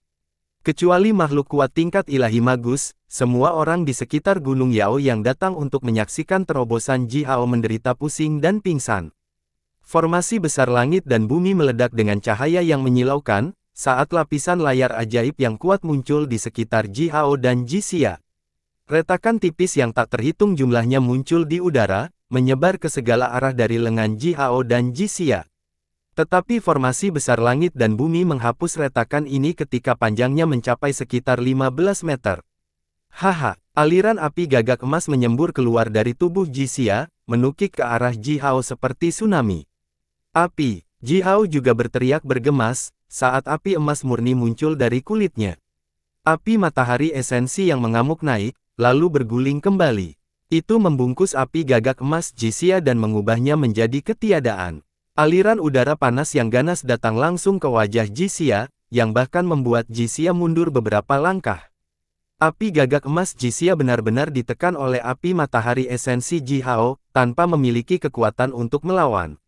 Kecuali makhluk kuat tingkat ilahi magus, semua orang di sekitar Gunung Yao yang datang untuk menyaksikan terobosan Ji Hao menderita pusing dan pingsan. Formasi besar langit dan bumi meledak dengan cahaya yang menyilaukan, saat lapisan layar ajaib yang kuat muncul di sekitar Ji Hao dan Jixia. Retakan tipis yang tak terhitung jumlahnya muncul di udara, menyebar ke segala arah dari lengan Ji Hao dan Jixia. Tetapi formasi besar langit dan bumi menghapus retakan ini ketika panjangnya mencapai sekitar 15 meter. Haha, aliran api gagak emas menyembur keluar dari tubuh Jixia, menukik ke arah Ji Hao seperti tsunami. Api, Ji Hao juga berteriak bergemas, saat api emas murni muncul dari kulitnya. Api matahari esensi yang mengamuk naik, lalu berguling kembali. Itu membungkus api gagak emas Jixia dan mengubahnya menjadi ketiadaan. Aliran udara panas yang ganas datang langsung ke wajah Jixia, yang bahkan membuat Jixia mundur beberapa langkah. Api gagak emas Jixia benar-benar ditekan oleh api matahari esensi Ji Hao, tanpa memiliki kekuatan untuk melawan.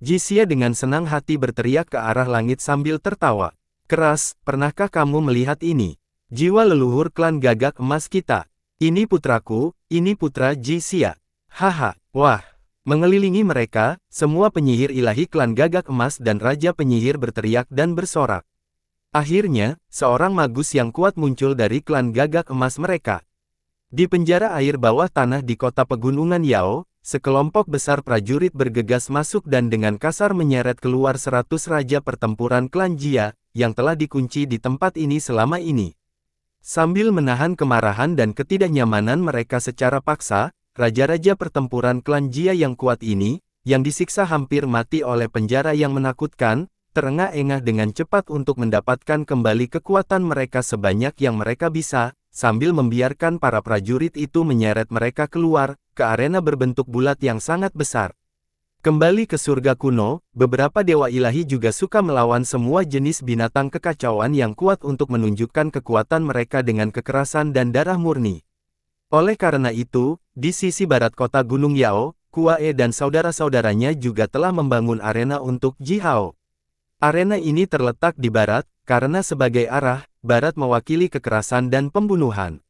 Jixia dengan senang hati berteriak ke arah langit sambil tertawa. Keras, pernahkah kamu melihat ini? Jiwa leluhur klan gagak emas kita. Ini putraku, ini putra Jixia. Haha, wah. Mengelilingi mereka, semua penyihir ilahi klan gagak emas dan raja penyihir berteriak dan bersorak. Akhirnya, seorang magus yang kuat muncul dari klan gagak emas mereka. Di penjara air bawah tanah di kota pegunungan Yao, sekelompok besar prajurit bergegas masuk dan dengan kasar menyeret keluar 100 raja pertempuran klan Jia, yang telah dikunci di tempat ini selama ini. Sambil menahan kemarahan dan ketidaknyamanan mereka secara paksa, raja-raja pertempuran klan Jia yang kuat ini, yang disiksa hampir mati oleh penjara yang menakutkan, terengah-engah dengan cepat untuk mendapatkan kembali kekuatan mereka sebanyak yang mereka bisa, sambil membiarkan para prajurit itu menyeret mereka keluar, ke arena berbentuk bulat yang sangat besar. Kembali ke surga kuno, beberapa dewa ilahi juga suka melawan semua jenis binatang kekacauan yang kuat untuk menunjukkan kekuatan mereka dengan kekerasan dan darah murni. Oleh karena itu, di sisi barat kota Gunung Yao, Kuae dan saudara-saudaranya juga telah membangun arena untuk Ji Hao. Arena ini terletak di barat, karena sebagai arah, barat mewakili kekerasan dan pembunuhan.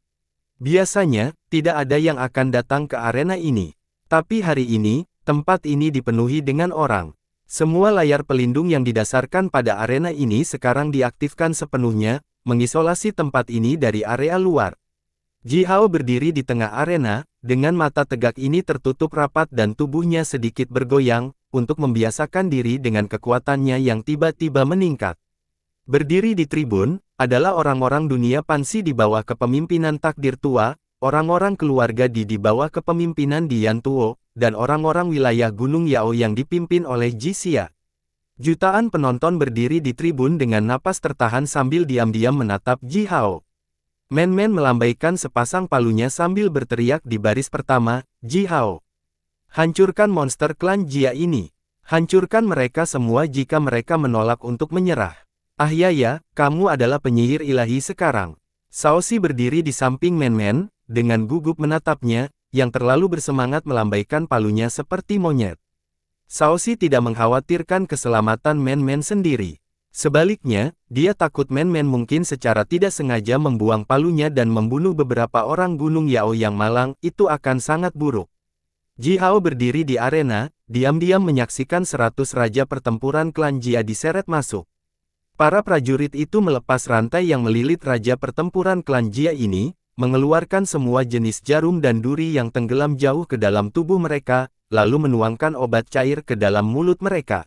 Biasanya, tidak ada yang akan datang ke arena ini. Tapi hari ini, tempat ini dipenuhi dengan orang. Semua layar pelindung yang didasarkan pada arena ini sekarang diaktifkan sepenuhnya, mengisolasi tempat ini dari area luar. Ji Hao berdiri di tengah arena, dengan mata tegak ini tertutup rapat dan tubuhnya sedikit bergoyang, untuk membiasakan diri dengan kekuatannya yang tiba-tiba meningkat. Berdiri di tribun, adalah orang-orang dunia Pansi di bawah kepemimpinan takdir tua, orang-orang keluarga di bawah kepemimpinan Dian Tuo, dan orang-orang wilayah Gunung Yao yang dipimpin oleh Jixia. Jutaan penonton berdiri di tribun dengan napas tertahan sambil diam-diam menatap Ji Hao. Men-men melambaikan sepasang palunya sambil berteriak di baris pertama, Ji Hao. Hancurkan monster klan Jia ini. Hancurkan mereka semua jika mereka menolak untuk menyerah. Ah ya, kamu adalah penyihir ilahi sekarang. Shaoxi berdiri di samping men-men, dengan gugup menatapnya, yang terlalu bersemangat melambaikan palunya seperti monyet. Shaoxi tidak mengkhawatirkan keselamatan men-men sendiri. Sebaliknya, dia takut men-men mungkin secara tidak sengaja membuang palunya dan membunuh beberapa orang Gunung Yao yang malang, itu akan sangat buruk. Ji Hao berdiri di arena, diam-diam menyaksikan 100 raja pertempuran klan Jia diseret masuk. Para prajurit itu melepas rantai yang melilit raja pertempuran klan Jia ini, mengeluarkan semua jenis jarum dan duri yang tenggelam jauh ke dalam tubuh mereka, lalu menuangkan obat cair ke dalam mulut mereka.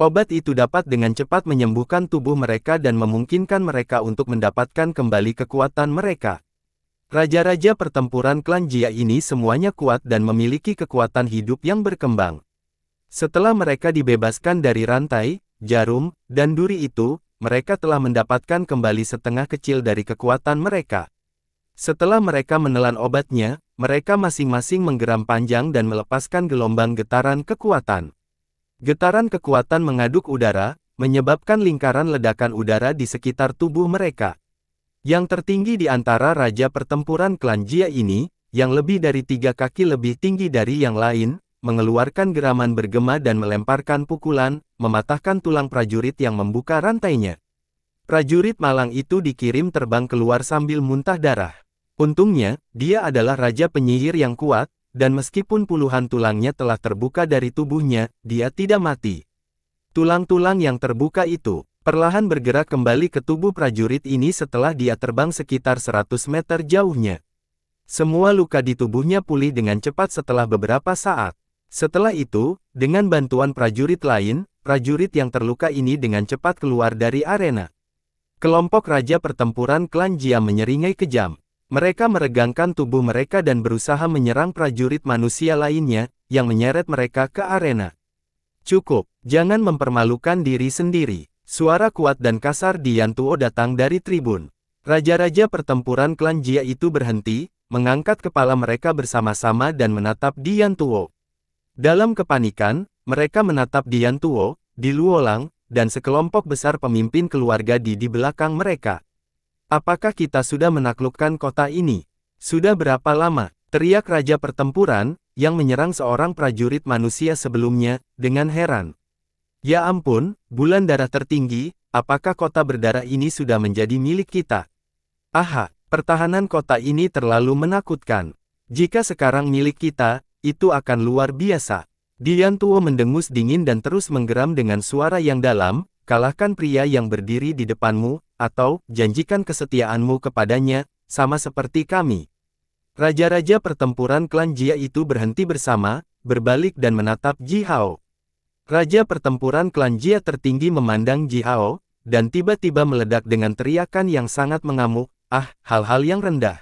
Obat itu dapat dengan cepat menyembuhkan tubuh mereka dan memungkinkan mereka untuk mendapatkan kembali kekuatan mereka. Raja-raja pertempuran klan Jia ini semuanya kuat dan memiliki kekuatan hidup yang berkembang. Setelah mereka dibebaskan dari rantai, jarum, dan duri itu, mereka telah mendapatkan kembali setengah kecil dari kekuatan mereka. Setelah mereka menelan obatnya, mereka masing-masing menggeram panjang dan melepaskan gelombang getaran kekuatan. Getaran kekuatan mengaduk udara, menyebabkan lingkaran ledakan udara di sekitar tubuh mereka. Yang tertinggi di antara raja pertempuran klan Jia ini, yang lebih dari 3 kaki lebih tinggi dari yang lain, mengeluarkan geraman bergema dan melemparkan pukulan, mematahkan tulang prajurit yang membuka rantainya. Prajurit malang itu dikirim terbang keluar sambil muntah darah. Untungnya, dia adalah raja penyihir yang kuat, dan meskipun puluhan tulangnya telah terbuka dari tubuhnya, dia tidak mati. Tulang-tulang yang terbuka itu perlahan bergerak kembali ke tubuh prajurit ini setelah dia terbang sekitar 100 meter jauhnya. Semua luka di tubuhnya pulih dengan cepat setelah beberapa saat. Setelah itu, dengan bantuan prajurit lain, prajurit yang terluka ini dengan cepat keluar dari arena. Kelompok raja pertempuran klan Jia menyeringai kejam. Mereka meregangkan tubuh mereka dan berusaha menyerang prajurit manusia lainnya, yang menyeret mereka ke arena. Cukup, jangan mempermalukan diri sendiri. Suara kuat dan kasar di Yan Tuo datang dari tribun. Raja-raja pertempuran klan Jia itu berhenti, mengangkat kepala mereka bersama-sama dan menatap di Yan Tuo. Dalam kepanikan, mereka menatap di Yan Tuo, di Luolang, dan sekelompok besar pemimpin keluarga di belakang mereka. Apakah kita sudah menaklukkan kota ini? Sudah berapa lama? Teriak raja pertempuran, yang menyerang seorang prajurit manusia sebelumnya, dengan heran. Ya ampun, bulan darah tertinggi, apakah kota berdarah ini sudah menjadi milik kita? Aha, pertahanan kota ini terlalu menakutkan. Jika sekarang milik kita, itu akan luar biasa. Yan Tuo mendengus dingin dan terus menggeram dengan suara yang dalam, kalahkan pria yang berdiri di depanmu, atau janjikan kesetiaanmu kepadanya, sama seperti kami. Raja-raja pertempuran klan Jia itu berhenti bersama, berbalik dan menatap Ji Hao. Raja pertempuran klan Jia tertinggi memandang Ji Hao, dan tiba-tiba meledak dengan teriakan yang sangat mengamuk, hal-hal yang rendah.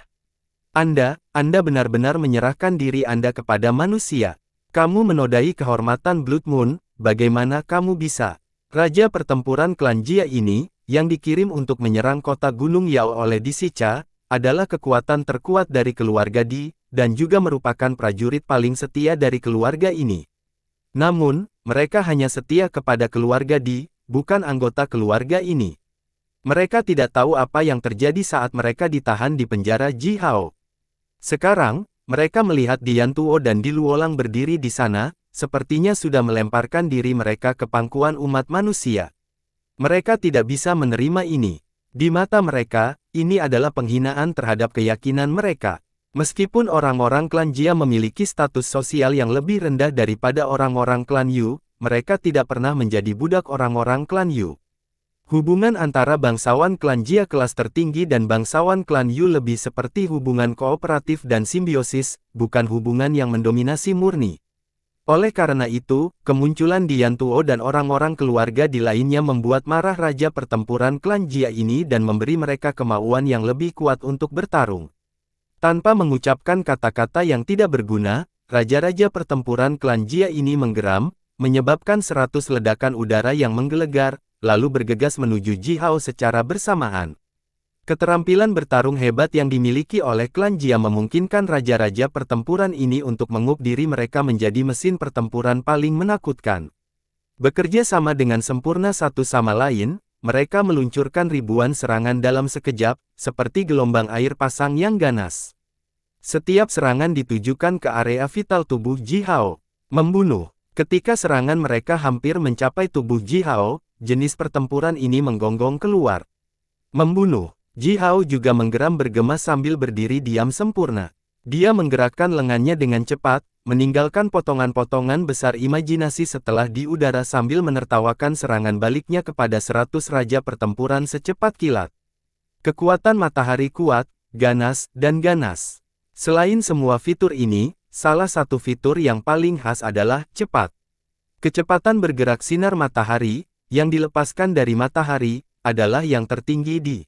Anda benar-benar menyerahkan diri Anda kepada manusia. Kamu menodai kehormatan Blood Moon, bagaimana kamu bisa? Raja pertempuran klan Jia ini, yang dikirim untuk menyerang kota Gunung Yao oleh Di Shicha, adalah kekuatan terkuat dari keluarga Di, dan juga merupakan prajurit paling setia dari keluarga ini. Namun, mereka hanya setia kepada keluarga Di, bukan anggota keluarga ini. Mereka tidak tahu apa yang terjadi saat mereka ditahan di penjara Ji Hao. Sekarang, mereka melihat Di Yan Tuo dan Di Luolang berdiri di sana, sepertinya sudah melemparkan diri mereka ke pangkuan umat manusia. Mereka tidak bisa menerima ini. Di mata mereka, ini adalah penghinaan terhadap keyakinan mereka. Meskipun orang-orang klan Jia memiliki status sosial yang lebih rendah daripada orang-orang klan Yu, mereka tidak pernah menjadi budak orang-orang klan Yu. Hubungan antara bangsawan klan Jia kelas tertinggi dan bangsawan klan Yu lebih seperti hubungan kooperatif dan simbiosis, bukan hubungan yang mendominasi murni. Oleh karena itu, kemunculan Di Yan Tuo dan orang-orang keluarga Di lainnya membuat marah raja pertempuran klan Jia ini dan memberi mereka kemauan yang lebih kuat untuk bertarung. Tanpa mengucapkan kata-kata yang tidak berguna, raja-raja pertempuran klan Jia ini menggeram, menyebabkan 100 ledakan udara yang menggelegar, lalu bergegas menuju Ji Hao secara bersamaan. Keterampilan bertarung hebat yang dimiliki oleh klan Jia memungkinkan raja-raja pertempuran ini untuk mengup diri mereka menjadi mesin pertempuran paling menakutkan. Bekerja sama dengan sempurna satu sama lain, mereka meluncurkan ribuan serangan dalam sekejap, seperti gelombang air pasang yang ganas. Setiap serangan ditujukan ke area vital tubuh Ji Hao. Membunuh. Ketika serangan mereka hampir mencapai tubuh Ji Hao, jenis pertempuran ini menggonggong keluar. Membunuh. Ji Hao juga menggeram bergema sambil berdiri diam sempurna. Dia menggerakkan lengannya dengan cepat, meninggalkan potongan-potongan besar imajinasi setelah di udara sambil menertawakan serangan baliknya kepada 100 raja pertempuran secepat kilat. Kekuatan matahari kuat, ganas, dan ganas. Selain semua fitur ini, salah satu fitur yang paling khas adalah cepat. Kecepatan bergerak sinar matahari, yang dilepaskan dari matahari, adalah yang tertinggi di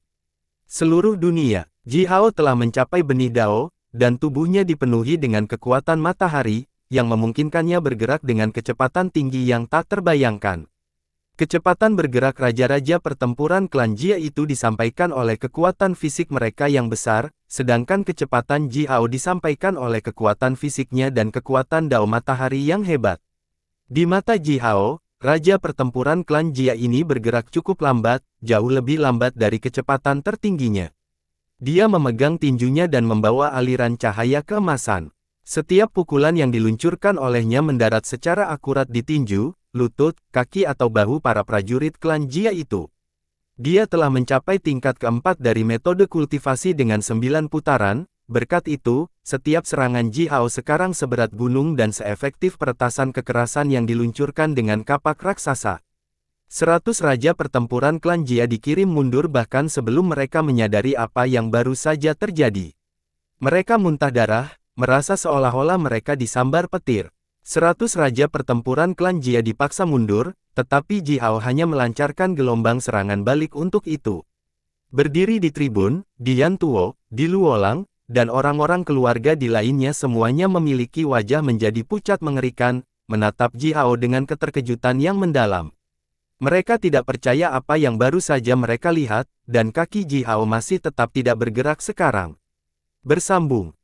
seluruh dunia. Ji Hao telah mencapai benih Dao, dan tubuhnya dipenuhi dengan kekuatan matahari, yang memungkinkannya bergerak dengan kecepatan tinggi yang tak terbayangkan. Kecepatan bergerak raja-raja pertempuran klan Jia itu disampaikan oleh kekuatan fisik mereka yang besar, sedangkan kecepatan Ji Hao disampaikan oleh kekuatan fisiknya dan kekuatan Dao Matahari yang hebat. Di mata Ji Hao, raja pertempuran klan Jia ini bergerak cukup lambat, jauh lebih lambat dari kecepatan tertingginya. Dia memegang tinjunya dan membawa aliran cahaya keemasan. Setiap pukulan yang diluncurkan olehnya mendarat secara akurat di tinju, lutut, kaki atau bahu para prajurit klan Jia itu. Dia telah mencapai tingkat keempat dari metode kultivasi dengan 9 putaran, berkat itu, setiap serangan Ji Hao sekarang seberat gunung dan seefektif peretasan kekerasan yang diluncurkan dengan kapak raksasa. 100 raja pertempuran klan Jia dikirim mundur bahkan sebelum mereka menyadari apa yang baru saja terjadi. Mereka muntah darah, merasa seolah-olah mereka disambar petir. 100 raja pertempuran klan Jia dipaksa mundur, tetapi Ji Hao hanya melancarkan gelombang serangan balik untuk itu. Berdiri di tribun, Dian Tuo, Di Luolang, dan orang-orang keluarga di lainnya semuanya memiliki wajah menjadi pucat mengerikan, menatap Ji Hao dengan keterkejutan yang mendalam. Mereka tidak percaya apa yang baru saja mereka lihat, dan kaki Ji Hao masih tetap tidak bergerak sekarang. Bersambung.